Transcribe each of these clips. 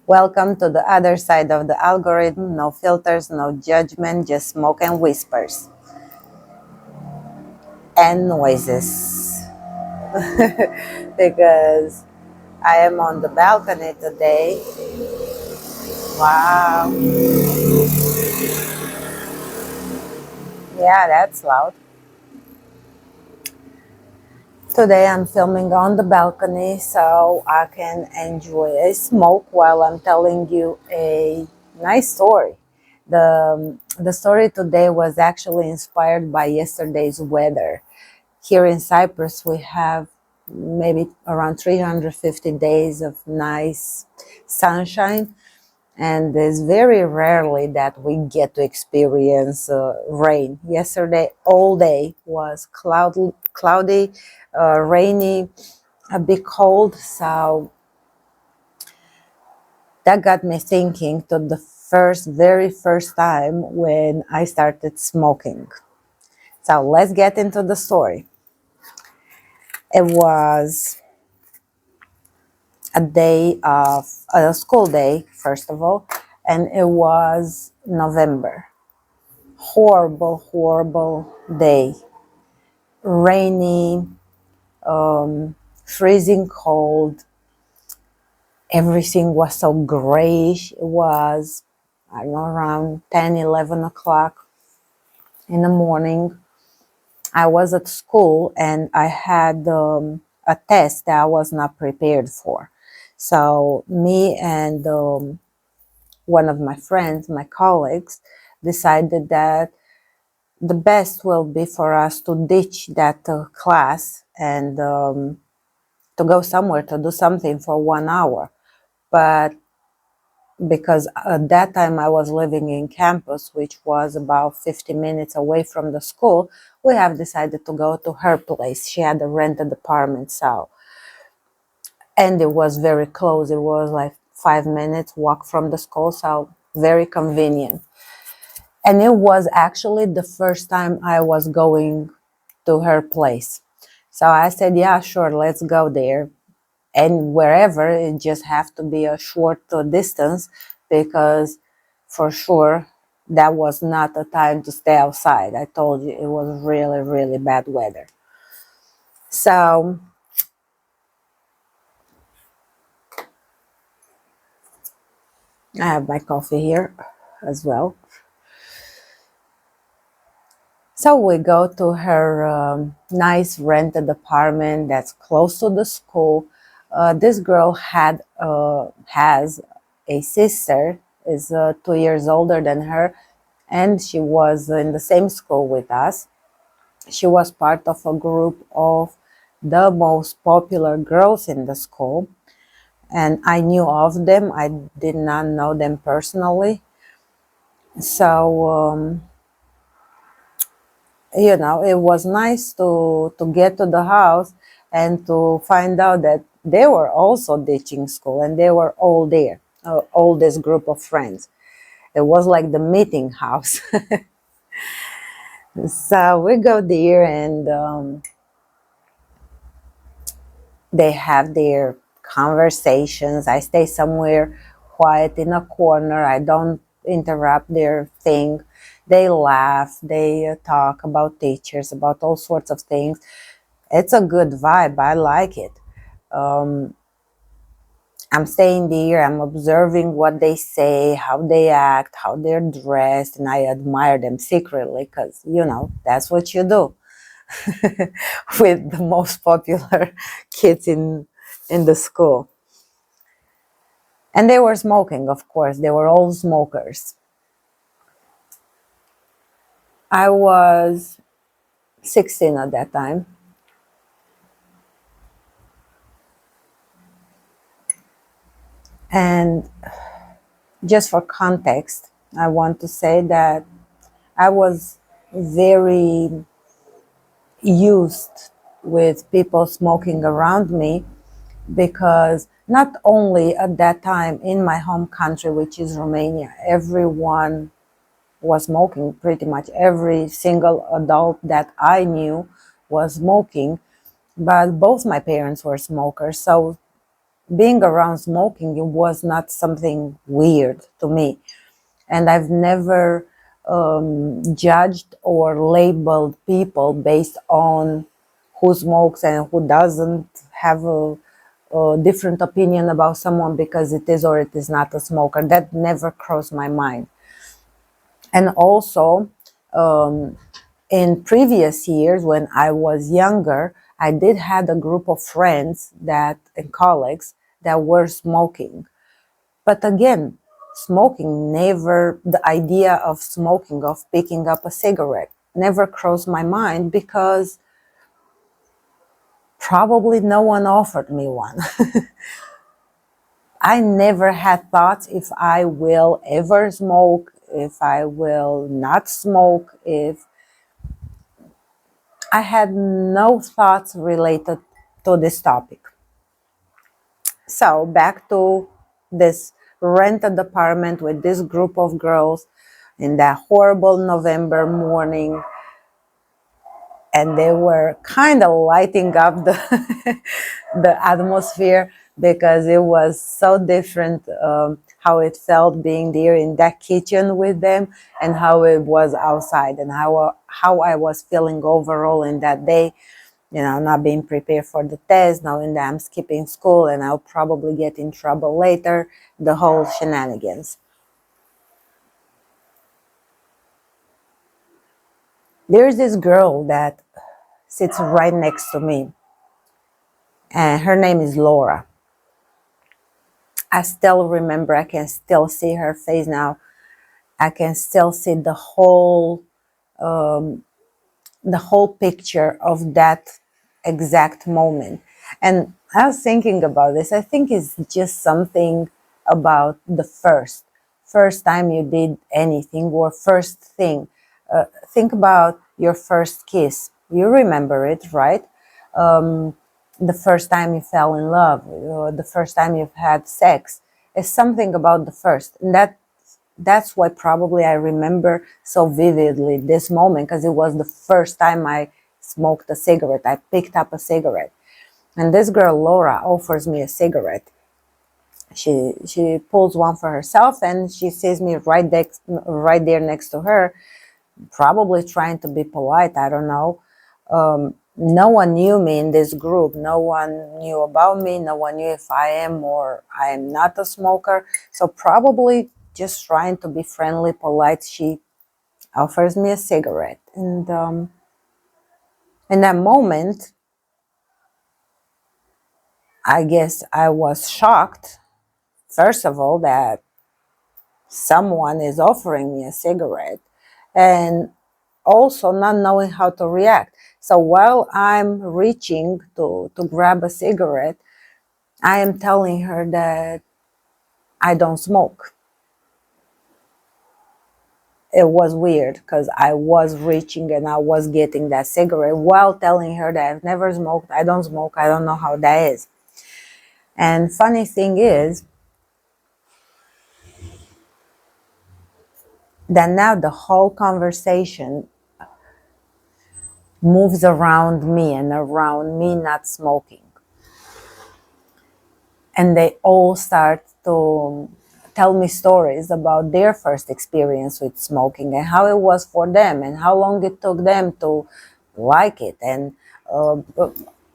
Welcome to the other side of the algorithm. No filters, no judgment, just smoke and whispers. And noises. Because I am on the balcony today. Wow. Yeah, that's loud. Today I'm filming on the balcony so I can enjoy a smoke while I'm telling you a nice story. The story today was actually inspired by yesterday's weather. Here in Cyprus we have maybe around 350 days of nice sunshine, and it's very rarely that we get to experience rain. Yesterday all day was cloudy, rainy, a bit cold, so that got me thinking to the very first time when I started smoking. So let's get into the story. It was a school day, first of all, and it was November. Horrible day. Rainy, freezing cold. Everything was so grayish. It was, I don't know, around 10, 11 o'clock in the morning. I was at school and I had a test that I was not prepared for. So me and one of my friends, my colleagues, decided that the best will be for us to ditch that class and to go somewhere to do something for 1 hour. But because at that time I was living in campus, which was about 50 minutes away from the school, we have decided to go to her place. She had a rented apartment, and it was very close. It was like 5 minutes walk from the school, so very convenient. And it was actually the first time I was going to her place. So I said, yeah, sure, let's go there. And wherever, it just have to be a short distance, because for sure that was not a time to stay outside. I told you it was really bad weather. So I have my coffee here as well. So we go to her nice rented apartment that's close to the school. This girl has a sister, is 2 years older than her, and she was in the same school with us. She was part of a group of the most popular girls in the school, and I knew of them. I did not know them personally. So it was nice to get to the house and to find out that they were also ditching school, and they were all there, all this group of friends. It was like the meeting house. So we go there, and they have their conversations. I stay somewhere quiet in a corner. I don't interrupt their thing. They laugh, they talk about teachers, about all sorts of things. It's a good vibe. I like it. I'm staying there, I'm observing what they say, how they act, how they're dressed, and I admire them secretly, because, that's what you do with the most popular kids in the school. And they were smoking, of course. They were all smokers. I was 16 at that time. And just for context, I want to say that I was very used with people smoking around me, because not only at that time in my home country, which is Romania, everyone was smoking. Pretty much every single adult that I knew was smoking. but both my parents were smokers. So being around smoking, it was not something weird to me. And I've never judged or labeled people based on who smokes and who doesn't, have a different opinion about someone because it is or it is not a smoker. That never crossed my mind. And also, in previous years when I was younger, I did had a group of friends that and colleagues that were smoking. But again, smoking never, the idea of smoking, of picking up a cigarette, never crossed my mind because probably no one offered me one. I never had thoughts if I will ever smoke, if I will not smoke, if I had no thoughts related to this topic. So back to this rented apartment with this group of girls in that horrible November morning, and they were kind of lighting up the the atmosphere because it was so different, how it felt being there in that kitchen with them and how it was outside, and how I was feeling overall in that day. You know, not being prepared for the test, knowing that I'm skipping school and I'll probably get in trouble later, the whole shenanigans. There's this girl that sits right next to me, and her name is Laura. I still remember, I can still see her face now. I can still see the whole picture of that exact moment. And I was thinking about this. I think it's just something about the first time you did anything, or first thing. Think about your first kiss. You remember it, right? The first time you fell in love, or the first time you've had sex. It's something about the first. And that's why probably I remember so vividly this moment, because it was the first time I smoked a cigarette. I picked up a cigarette. And this girl, Laura, offers me a cigarette. She pulls one for herself, and she sees me right there next to her, probably trying to be polite. I don't know. No one knew me in this group. No one knew about me. No one knew if I am or I am not a smoker. So probably just trying to be friendly, polite, she offers me a cigarette. And in that moment, I guess I was shocked, first of all, that someone is offering me a cigarette, and also not knowing how to react. So while I'm reaching to grab a cigarette, I am telling her that I don't smoke. It was weird because I was reaching and I was getting that cigarette while telling her that I've never smoked, I don't smoke, I don't know how that is. And funny thing is that now the whole conversation moves around me and around me not smoking. And they all start to tell me stories about their first experience with smoking and how it was for them and how long it took them to like it, and uh,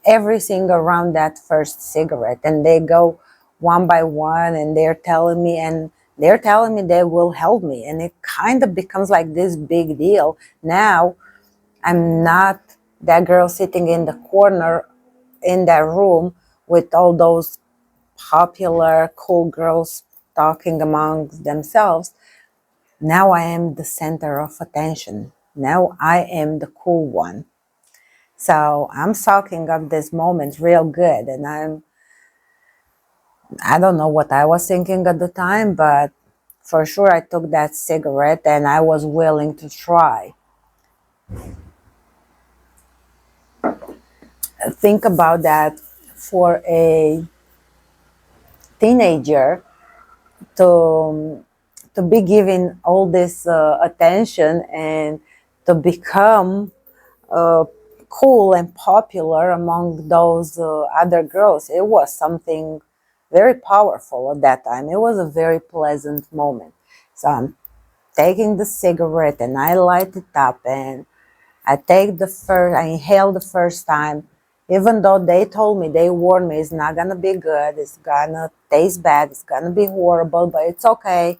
everything around that first cigarette. And they go one by one, and they're telling me they will help me, and it kind of becomes like this big deal. Now I'm not that girl sitting in the corner in that room with all those popular cool girls talking among themselves. Now I am the center of attention. Now I am the cool one. So I'm soaking up this moment real good, and I don't know what I was thinking at the time, but for sure I took that cigarette and I was willing to try. Think about that, for a teenager to be given all this attention and to become cool and popular among those other girls. It was something very powerful at that time. It was a very pleasant moment. So I'm taking the cigarette and I light it up and I inhale the first time, even though they told me, they warned me, it's not gonna be good, it's gonna taste bad, it's gonna be horrible, but it's okay.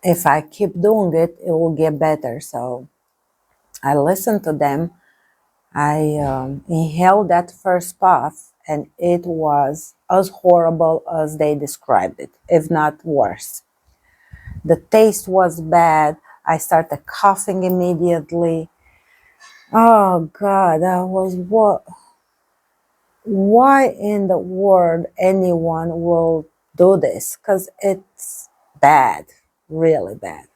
If I keep doing it, it will get better. So I listened to them. I inhaled that first puff, and it was as horrible as they described it, if not worse. The taste was bad. I started coughing immediately. Oh God, that was what? Why in the world anyone will do this? Because it's bad, really bad.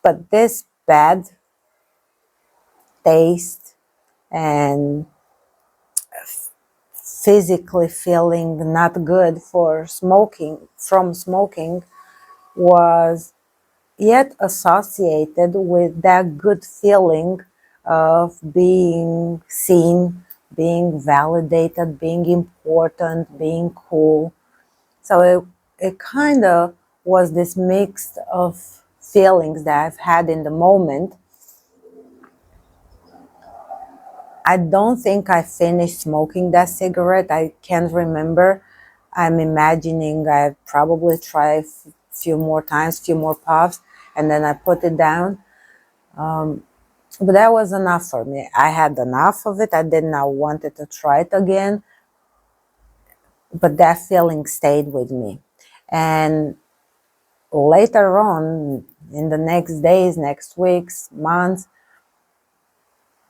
But this bad taste and physically feeling not good for smoking from smoking was yet associated with that good feeling of being seen, being validated, being important, being cool. So it kind of was this mix of feelings that I've had in the moment. I don't think I finished smoking that cigarette. I can't remember. I'm imagining I probably tried a few more times, few more puffs, and then I put it down. But that was enough for me. I had enough of it. I did not want to try it again, but that feeling stayed with me. And later on, in the next days, next weeks, months,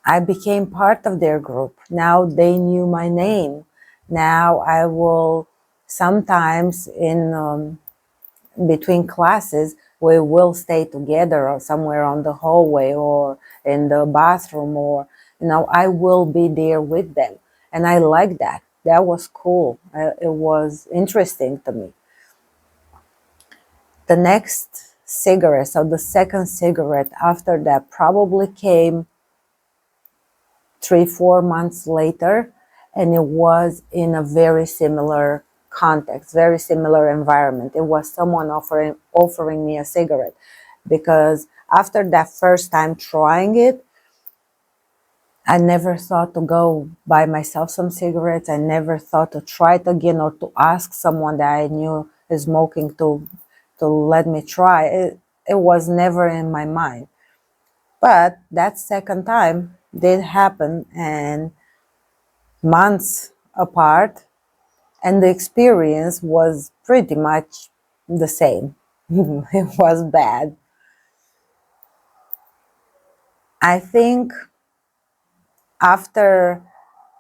I became part of their group. Now they knew my name. Now I will sometimes in between classes, we will stay together or somewhere on the hallway or in the bathroom, or I will be there with them, and I like that. That was cool. It was interesting to me. The next cigarette, so the second cigarette after that, probably came 3-4 months later, and it was in a very similar context, very similar environment. It was someone offering me a cigarette, because after that first time trying it, I never thought to go buy myself some cigarettes. I never thought to try it again or to ask someone that I knew is smoking to let me try it. It was never in my mind. But that second time did happen, and months apart, and the experience was pretty much the same. It was bad. I think after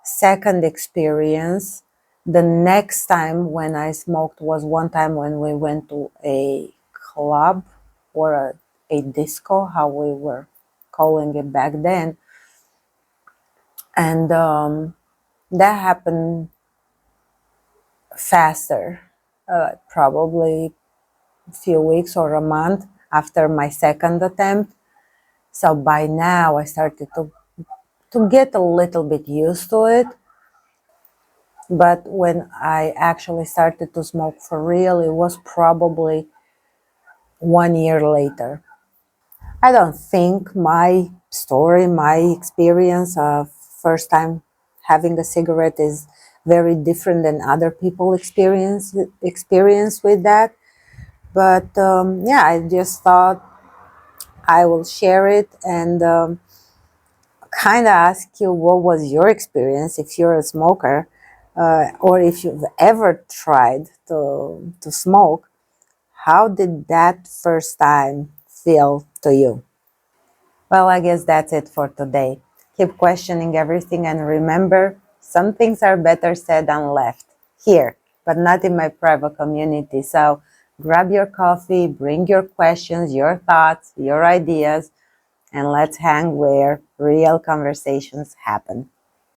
second experience, the next time when I smoked was one time when we went to a club, or a disco, how we were calling it back then. And that happened faster, probably a few weeks or a month after my second attempt. So by now I started to get a little bit used to it. But when I actually started to smoke for real, it was probably 1 year later. I don't think my story, my experience of first time having a cigarette is very different than other people experience with that. But yeah, I just thought I will share it and kind of ask you, what was your experience if you're a smoker, or if you've ever tried to smoke. How did that first time feel to you? Well, I guess that's it for today. Keep questioning everything, and remember, some things are better said than left here, but not in my private community. So grab your coffee, bring your questions, your thoughts, your ideas, and let's hang where real conversations happen.